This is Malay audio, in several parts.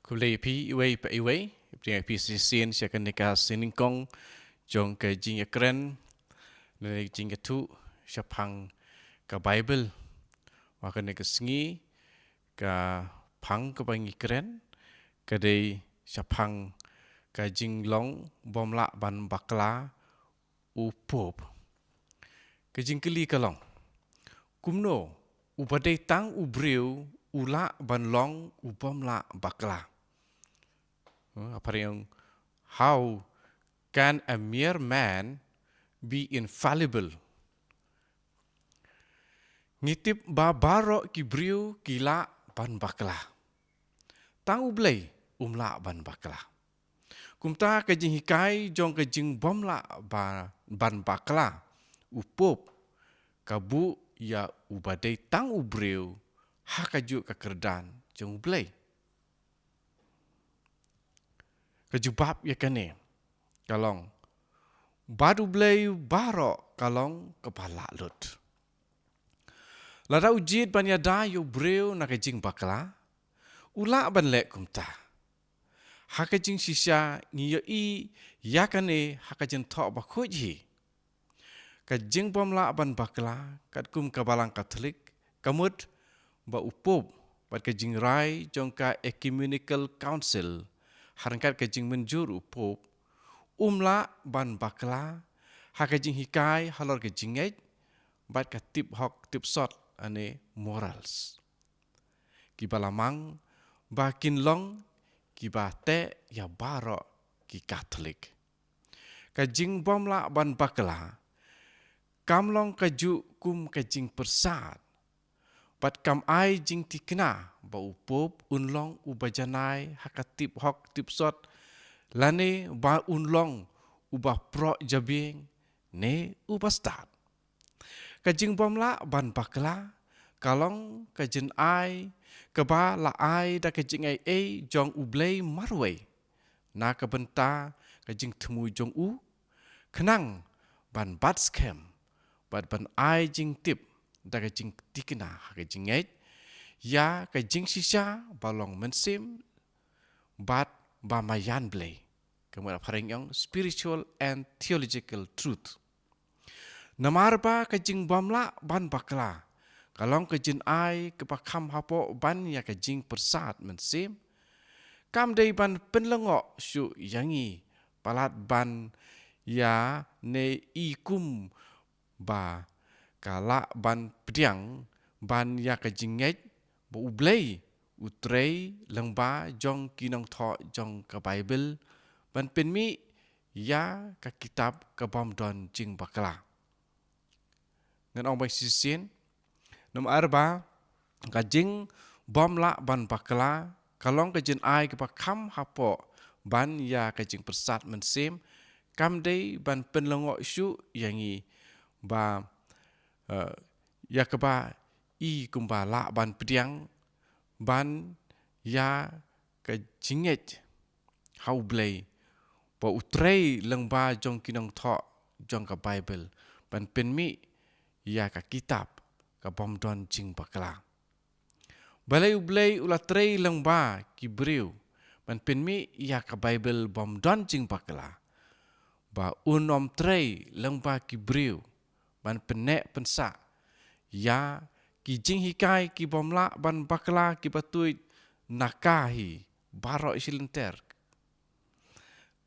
Kulei pi iwe pa iwe, pria pi sisin sia kan neka siningkong jong ke jing kren le jing tu sia phang ka Bible wa kan neka sngi ka phang ka bangi kren ka dei sia phang ka jing long bom la ban bakla u pop ka jing keli ka long kumno u badai tang u breu u la ban long u bom la bakla. Apa yang how can a mere man be infallible? Ngitip ba baro ki briu kila ban bakla. Tang ublay umla ban bakla. Kumta ka jing hikai jong ka jing bomla ban bakla. Upop kabu ya ubadai tang ubriu hakaju ka kerdan jong ublay. Kejubab ya kene. Kalong badu blay baro kalong kepala lut. Lada ujid ban yada yu breu na kejing bakla. Ula ban lek kumta. Hakajing sisya ni i yakane hakajing tok bakuji. Kajing bomla ban bakla kat kum kabalang Katolik kamut ba upop bat kajing rai jongka Ecumenical Council harangkat kajing menjur upop umla ban bakla hakajing hikai halor kajing ej bat ka tip hok tip sot ane morals. Kiba lamang ba kinlong kiba te ya baro ki Katolik. Kajing bomla ban bakla kamlong kaju kum kajing persat. Bat kam ai jing tikna ba upop unlong ubajanai hakatip hok tip sot lane ba unlong ubah pro jabing ne ubastat. Kajing bomla ban bakla kalong kajin ai keba la ai da kajing ai jong ublay marway na kabenta kajing temu jong u kenang ban bat scam bat ban ai jing tip da kajing tikna kajing ai ya kajing sisa balong mensim bat bamayan blay. Kemudian paring yang spiritual and theological truth. Namarba kajing bamla ban bakla. Kalong kajin ai kepakam hapo ban ya kajing persat mensim. Kam day ban penlengok syuk yangi palat ban ya ne ikum ba kala ban pediang ban ya kajing ngej ba ublay utrei lengba jong kinong tho jong ka Bible ban penmi ya ka kitab ka bom don jing bakla. Ngan ong bai sisin nom arba ka jing bom la ban bakla kalong ka jin ai ka pakam hapo ban ya ka jing persat mensim kam dei ban penlongo syu yangi ba ya ka ba i kumba la ban pediang ban ya ka jinget how blay ba utrei lengba jong kinong tho jong ka Bible ban penmi ya ka kitab ka bom don jing bakla. Balai ublay ulatrei lengba ki briu ban penmi ya ka Bible bom don jing bakla. Ba unom trei lengba ki briu ban penek pensa ya ki jing hikai ki bom la ban bakla ki batui nakahi baro isilenter.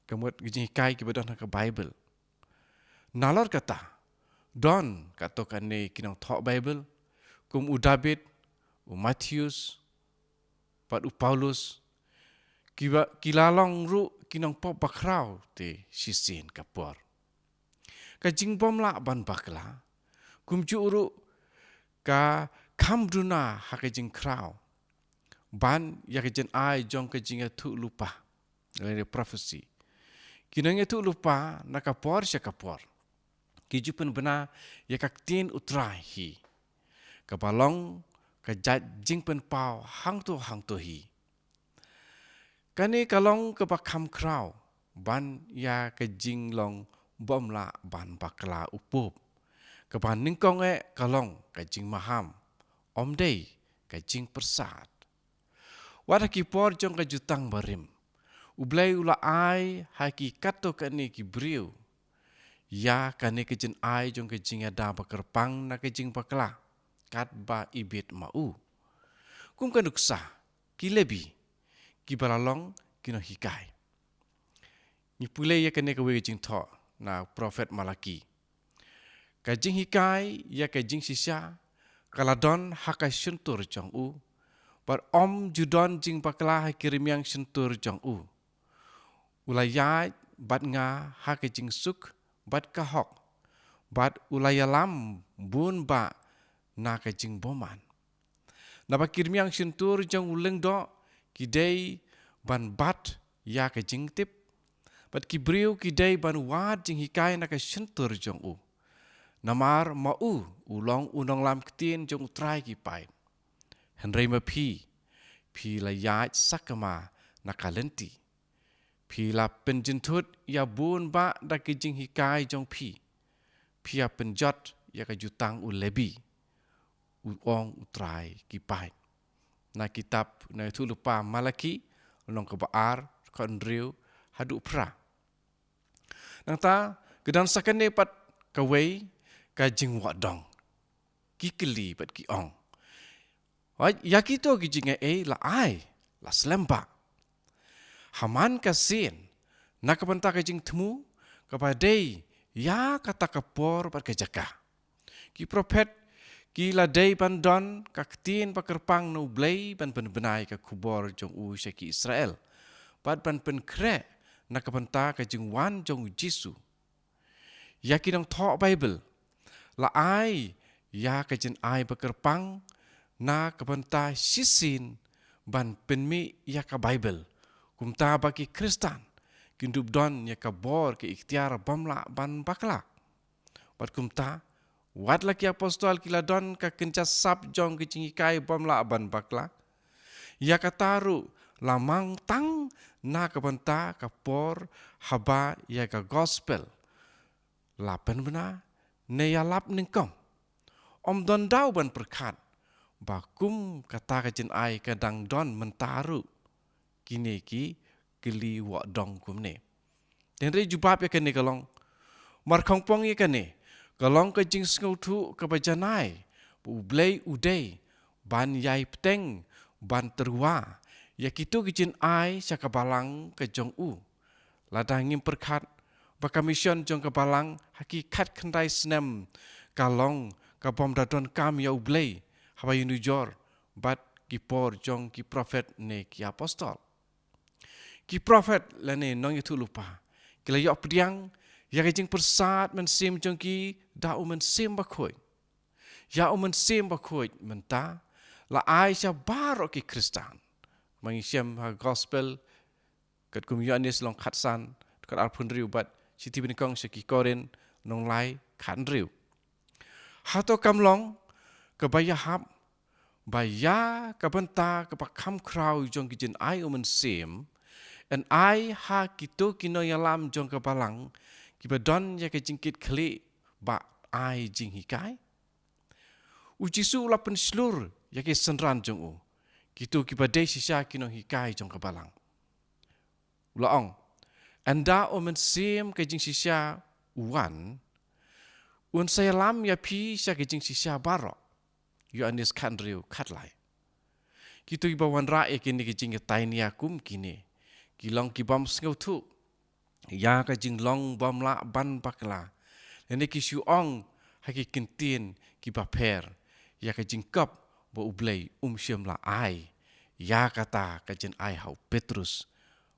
Kemudian gijing hikai ki badon ka Bible. Nalor kata, don katokan ne kinong thok Bible, kum u David, u Matthews, pat u Paulus, kilalong ru kinong pop bakrau te sisin kapor. Kajing bom la ban bakla, kum ju ru ka kamduna hakajing krau. Ban ya kajing ai jong kajing tu lupa. Dari prophecy. Kinanya tu lupa nakapor siya kapor. Kijupan bena ya kaktin utrahi. Kabalong kajing pen pau hang tu hi. Kani kalong kebakam krau ban ya kajing long bom la ban bakla upop. Kaban ningkong kalong kajing maham. Om day kajing persat. Wat haki por jong ka jutang barim. Ublay ula ai haki kato kani ki briu. Ya kani ke jen ai jong ke jing ada bakerpang na ke jing bakla. Kat ba ibit mau. Kum kanuksa ki lebi ki balalong kino hikai. Ni pulai ya kani ke we jing tho na prophet Malaki. Ka jing hikai ya ka jing sisya kaladon hakai syuntur jong u. Bar om judon jing bakla hakirimiang syuntur jong u. Ulayat bat nga hakai jing suk bat kahok. Bat ulayalam bun ba na ka jing boman. Na bakirimiang syuntur jong uleng do kidei ban bat ya ka jing tip. Bat kibriu kidei ban wad jing hikai na ka syuntur jong u. Namar mau ulong unong lam ketin jong utrai ki pai. Henry mapi la yat sakama na kalenti. Pi la penjentut ya bun ba da ki jing hikai jong pi. Pi ya penjot ya ka jutang u lebi. Uong utrai ki pai. Na kitab na itu lupa Malaki ulong ke baar kon riu hadu pra. Nang ta gedan sakane pat kawei ka jing wadong. Ki keli pat ki ong. Ya kito ki jing la ai la selemba. Haman kasin na kapanta ka jing temu kepadai ya kata kapor pat kejaka. Ki prophet ki ladai bandon kaktin pakerpang no blay ban benai ka kubor jong u syaki Israel. Pat ban kre na kapanta ka jing wan jong Jisu. Ya kinong tho Bible. La ai ya ka jin ai pakerpang na kapanta sisin ban penmi ya ka Bible. Kumta bagi Kristen. Kindup don ya ka bor ke ikhtiar bamla ban bakla. Pat kumta wat laki apostol kila don ka kencas sap jong ke cingikai bamla ban bakla. Ya ka taru lamang tang na kapanta ka por haba ya ka gospel. Lapan bena ne ya lap ningkom. Om don dau ban perkat. Bakum kata ka jin ai kadang don mentaru. Kini ki geli wak dong kumne. Dan re jubab ya kene kalong. Markong pong ya kene. Kalong ka jing sengautu ka bajanai. Ublay udai. Ban yai peteng. Ban terwa. Ya kitu ki jin ai syaka balang ka jong u. Ladang ngim perkat. Baka mission jong ka balang. Hakikat kendai senem. Kalong ka bom dadon kam ya ublay. Hawaii New York. Bat kipor jong ki prophet ne ki apostol. Ki prophet lane nong itu lupa. Kila yok pediang ya kajing persat mensim jong ki da mensim bakoi. Ya mensim bakoi menta la Aisyah barok ki Kristen. Mengisyam ha gospel kat kumyanis long khatsan kat alpun riu bat siti binikong syaki korin nong lai khan riu. Hato kamlong kebayahap baya kabenta kapakam krau jong ki jin ai mensim. En ai ha kito kino yalam jong kapalang kibadon ya ke jingkit kli ba ai jing hikai. Ujisu ulapan slur ya ke senran jong u. Kito kibadai sisa kino hikai jong kapalang. Ulaong. Anda omen sim ke jing sisa uwan. Un saya lam ya pi sya ke jing sisa barok. Yu anis kan riu katlai. Kito ibawan rae kini ke jing taini akum kini. Kilong kibam sengautu. Ya ka jing long bam la ban bakla. Nene ki syuong haki kentin ki baper. Ya ka jing kap ba ublay syam la ai. Ya kata ka jing ai hau Petrus.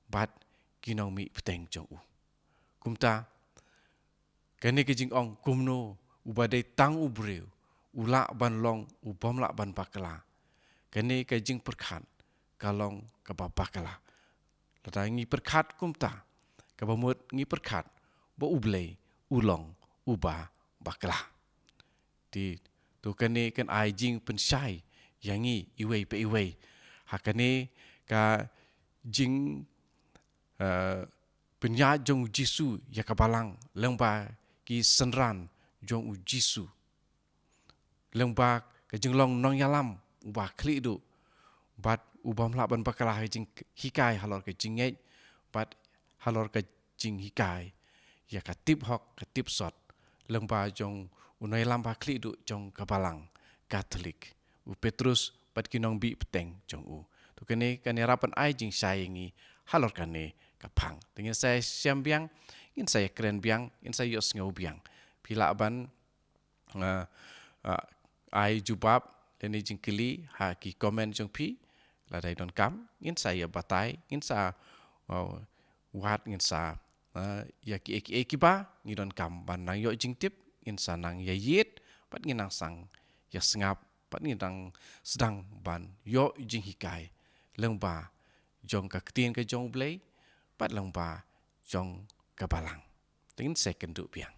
Bat kinong mi peteng jong u. Kumta. Kene ki jing ong kumno. Ubadai tang ubreu. Ula ban long ubam la ban bakla. Kene ka jing perkat. Kalong ka bakla. Lata ngi perkat kumta. Kabamut ngi perkat. Ba ublay, ulong, uba, bakla. Di tu kane kan ai jing pensyai. Yang ngi iway pa iway. Hakane ka jing penyat jong Jisu ya kabalang. Lengba ki senran jong Jisu. Lengba ka jing long nong yalam. Uba klik du. Bat ubam la ban bakalah jing hikai halor ke jingej pat halor ke jing hikai ya katip hok katip sot lengba jong unai lamba kli du jong kabalang Katolik u Petrus pat kinong bi peteng jong u tu kene kane rapan ai jing sayangi halor kane kapang dengan saya siam biang in saya keren biang in saya yos ngau biang pila ban ai jubab leni jing kili ha ki komen jong pi la dai don kam in saya batai in sa wat ngin sa ya ki eki ba ngi don kam ban nang yo jing tip in sa nang ya yet pat ngi nang sang ya sengap pat ngi nang sedang ban yo jing hikai leng ba jong ka ktien ka jong blei pat leng ba jong ka balang tin second du biang